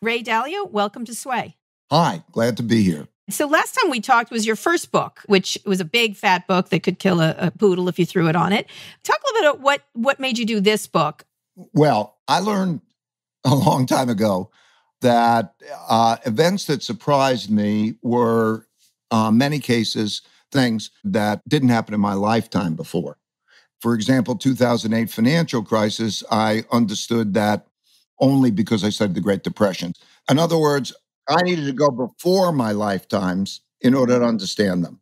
Ray Dalio, welcome to Sway. Hi, glad to be here. So last time we talked was your first book, which was a big fat book that could kill a poodle if you threw it on it. Talk a little bit about what made you do this book. Well, I learned a long time ago that events that surprised me were, many cases, things that didn't happen in my lifetime before. For example, 2008 financial crisis, I understood that only because I studied the Great Depression. In other words, I needed to go before my lifetimes in order to understand them.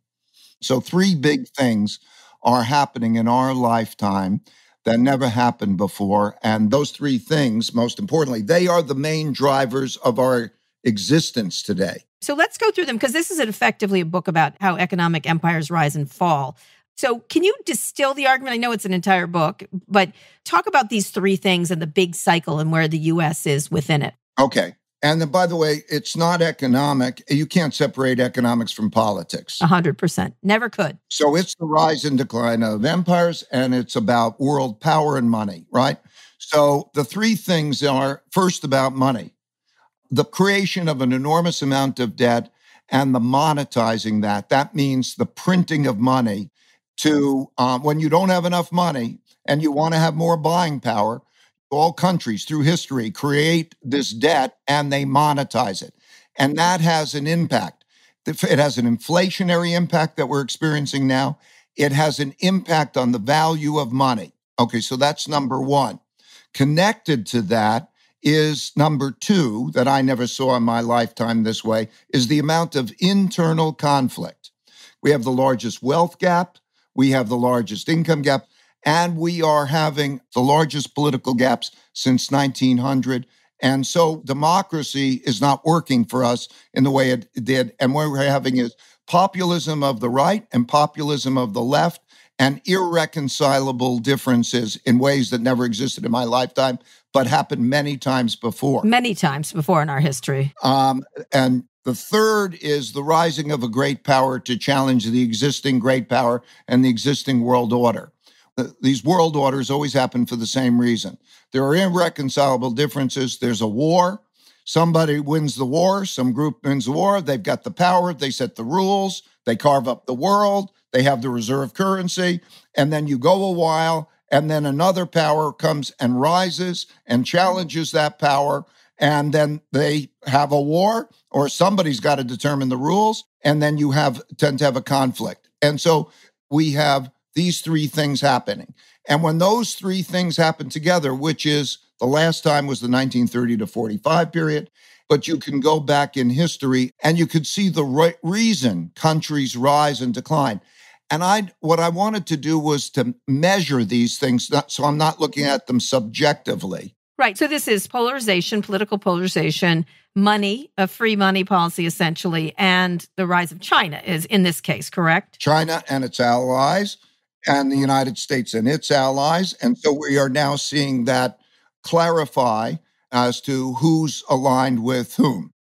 So three big things are happening in our lifetime that never happened before. And those three things, most importantly, they are the main drivers of our existence today. So let's go through them, because this is effectively a book about how economic empires rise and fall. So can you distill the argument? I know it's an entire book, but talk about these three things and the big cycle and where the U.S. is within it. Okay. And then, by the way, it's not economic. You can't separate economics from politics. 100%. Never could. So it's the rise and decline of empires, and it's about world power and money, right? So the three things are, first, about money, the creation of an enormous amount of debt and the monetizing that. That means the printing of money to, when you don't have enough money and you want to have more buying power, all countries through history create this debt and they monetize it. And that has an impact. It has an inflationary impact that we're experiencing now. It has an impact on the value of money. Okay, so that's number one. Connected to that is number two, that I never saw in my lifetime this way, is the amount of internal conflict. We have the largest wealth gap. We have the largest income gap. And we are having the largest political gaps since 1900. And so democracy is not working for us in the way it did. And what we're having is populism of the right and populism of the left, and irreconcilable differences in ways that never existed in my lifetime, but happened many times before. Many times before in our history. And the third is the rising of a great power to challenge the existing great power and the existing world order. These world orders always happen for the same reason. There are irreconcilable differences. There's a war. Somebody wins the war. Some group wins the war. They've got the power. They set the rules. They carve up the world. They have the reserve currency. And then you go a while, and then another power comes and rises and challenges that power. And then they have a war, or somebody's got to determine the rules. And then you tend to have a conflict. And so we have these three things happening. And when those three things happen together, which is the last time was the 1930 to 45 period, but you can go back in history and you could see the reason countries rise and decline. And what I wanted to do was to measure these things, so I'm not looking at them subjectively. Right. So this is polarization, political polarization, money, a free money policy, essentially, and the rise of China is in this case, correct? China and its allies, and the United States and its allies. And so we are now seeing that clarify as to who's aligned with whom.